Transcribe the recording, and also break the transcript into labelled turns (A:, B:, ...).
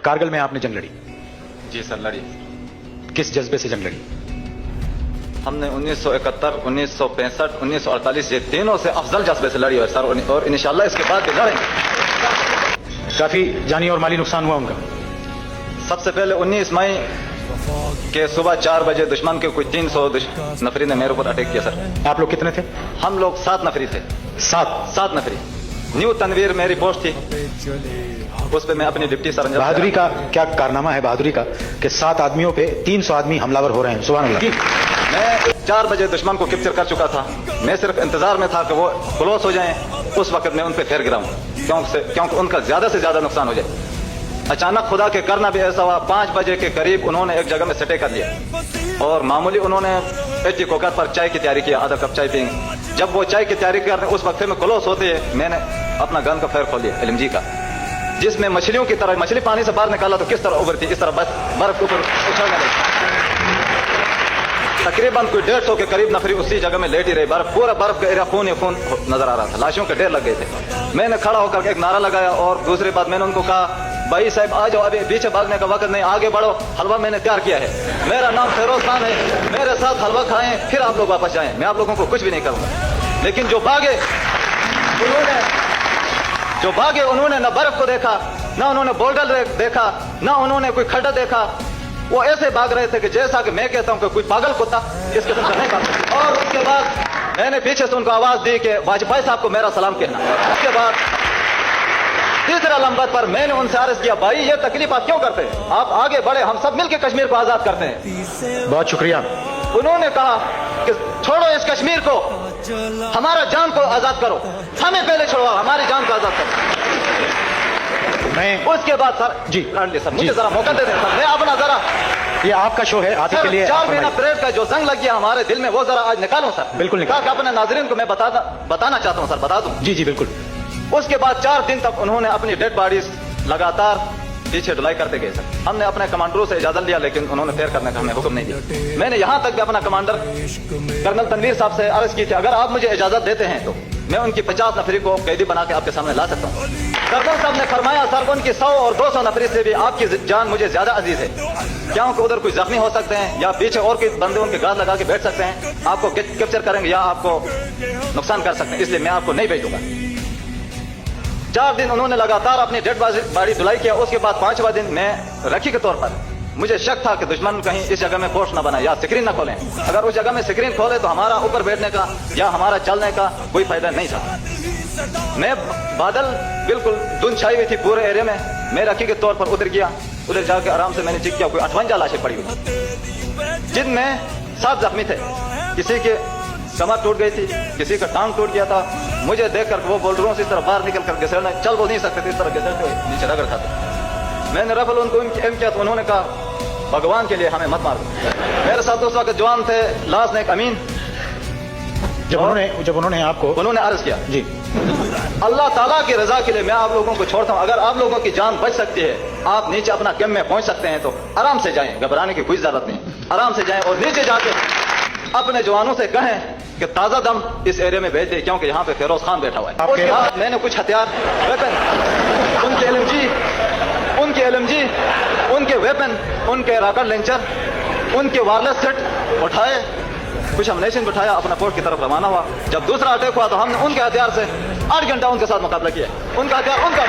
A: कारगिल में आपने जंग लड़ी,
B: जी सर लड़ी।
A: किस जज्बे से जंग लड़ी?
B: हमने 1971, 1965, 1948 ये तीनों से अफजल जज्बे से लड़ी है सर, और इंशाल्लाह इसके बाद भी लड़ेंगे।
A: काफी जानी और माली नुकसान हुआ उनका।
B: सबसे पहले 19 मई के सुबह 4 बजे दुश्मन के कोई 300 नफरी ने मेरे ऊपर अटैक किया सर।
A: आप लोग कितने थे?
B: हम लोग 7 नफरी थे।
A: 7
B: नफरी। न्यू तनवीर मेरी पोस्ट थी, उस पे मैं अपनी डिप्टी सर।
A: बहादुरी का क्या कारनामा है बहादुरी का कि 7 आदमियों पे 300 आदमी हमलावर हो रहे हैं। सुभान अल्लाह।
B: मैं 4 बजे दुश्मन को कैप्चर कर चुका था। मैं सिर्फ इंतजार में था कि वो क्लोज हो जाएं, उस वक्त मैं उन पे फेर गिराऊं, क्योंकि उनका ज्यादा से ज्यादा नुकसान हो जाए। अचानक खुदा के करना भी ऐसा हुआ, 5 बजे के करीब उन्होंने एक जगह में सटे कर लिया और मामूली उन्होंने 80 कोकर पर चाय की तैयारी किया, आधा कप चाय पियेंगे। जब वो चाय की तैयारी कर रहे उस वक्त में क्लोज होते मैंने अपना गन का फेर खोल लिया LMG का, जिसमें मछलियों की तरह मछली पानी से बाहर निकाला तो किस तरह उभरती, इस तरह बस बर्फ के ऊपर उछलने लगी। तकरीबन कोई 150 के करीब नफरी उसी जगह में लेटी रही। पूरा बर्फ का एरिया खून नजर आ रहा था, लाशों के ढेर लग गए थे। मैंने खड़ा होकर एक नारा लगाया और दूसरी बात मैंने उनको कहा, भाई साहब आ जाओ, अभी पीछे भागने का वक्त नहीं, आगे बढ़ो, हलवा मैंने तैयार किया है, मेरा नाम फिरोज खान है, मेरे साथ हलवा खाएं फिर आप लोग वापस जाएं, मैं आप लोगों को कुछ भी नहीं करूंगा। लेकिन जो भागे उन्होंने न बर्फ को देखा, न उन्होंने बोल्डर देखा, न उन्होंने कोई खड्डा देखा। वो ऐसे भाग रहे थे कि जैसा कि मैं कहता हूं कि कोई पागल कुत्ता इस किस्म का नहीं भागता। और उसके बाद मैंने पीछे से उनको आवाज दी कि वाजपेयी साहब को मेरा सलाम कहना। उसके बाद तीसरा लम्बत पर मैंने उनसे अर्ज किया, भाई ये तकलीफ आप क्यों करते हैं, आप आगे बढ़े, हम सब मिलकर कश्मीर को आजाद करते हैं।
A: बहुत शुक्रिया।
B: उन्होंने कहा कि छोड़ो इस कश्मीर को, हमारा जान को आजाद करो, हमें पहले छोड़ो, हमारी जान को आजाद करो।
A: मैं
B: उसके बाद सर
A: जी
B: सर मुझे जरा मौका दे दें सर, मैं अपना जरा,
A: ये आपका शो है, आप के लिए
B: 4 महीना परेड का जो जंग लग गया हमारे दिल में वो जरा आज निकालूं सर।
A: बिल्कुल निकाल।
B: अपने नाजरीन को मैं बताना चाहता हूं सर, बता दूं।
A: जी बिल्कुल।
B: उसके बाद 4 दिन तक उन्होंने अपनी डेड बॉडीज लगातार पीछे ढुलाई करते गए सर। हमने अपने कमांडरों से इजाजत लिया लेकिन उन्होंने फेर करने का हमें हुक्म नहीं दिया। मैंने यहां तक भी अपना कमांडर कर्नल तनवीर साहब से अर्ज की थी, अगर आप मुझे इजाजत देते हैं तो मैं उनकी 50 नफरी को कैदी बना के आपके सामने ला सकता हूं। कर्नल साहब ने फरमाया, सर उनकी 100 और 200 नफरी से भी आपकी जान मुझे ज्यादा अजीज है, क्योंकि उधर कोई जख्मी हो सकते हैं या पीछे और कोई बंदे उनके गाज लगा के बैठ सकते हैं, आपको कैप्चर करेंगे या आपको नुकसान कर सकते हैं, इसलिए मैं आपको नहीं भेजूंगा। 4 दिन उन्होंने लगातार अपनी डेड बॉडी धुलाई किया। उसके बाद 5वां दिन मैं रखी के तौर पर मुझे शक था कि दुश्मन कहीं इस जगह में पोस्ट न बनाए या स्क्रीन न खोलें। अगर उस जगह में स्क्रीन खोले तो हमारा ऊपर बैठने का या हमारा चलने का कोई फायदा नहीं था। मैं बादल बिल्कुल धुंध छाई हुई थी पूरे एरिया में, मैं रखी के तौर पर उतर गया। उधर जाकर आराम से मैंने चेक किया, कोई 58 लाशें पड़ी हुई, जिनमें 7 जख्मी थे, किसी के कमर टूट गई थी, किसी का टांग टूट गया था। मुझे देखकर वो बोल्डरों से इस तरह बाहर निकल कर घिसड़ने, चल वो नहीं सकते थे, इस तरह घिसड़ते हुए नीचे रगड़ खाते। मैंने रफल उनको एम किया तो उन्होंने कहा, भगवान के लिए हमें मत मारो। मेरे साथ उस वक्त जवान थे लाश ने अमीन,
A: जब उन्होंने आपको
B: उन्होंने अर्ज किया,
A: जी
B: अल्लाह ताला की रजा के लिए मैं आप लोगों को छोड़ता हूं, अगर आप लोगों की जान बच सकती है, आप नीचे अपना कैंप में पहुंच सकते हैं तो आराम से जाएं, घबराने की कोई जरूरत नहीं, आराम से जाएं और नीचे जाके अपने जवानों से कहें कि ताजा दम इस एरिया में भेज दे, क्योंकि यहाँ पे फिरोज खान बैठा हुआ है। उसके बाद मैंने कुछ हथियार वेपन, उनके LMG, उनके वेपन, उनके रॉकेट लॉन्चर, उनके वायरलेस सेट उठाए, कुछ अम्युनिशन उठाया, अपना पोस्ट की तरफ रवाना हुआ। जब दूसरा अटैक हुआ तो हमने उनके हथियार से 8 घंटा उनके साथ मुकाबला किया। उनका हथियार उनका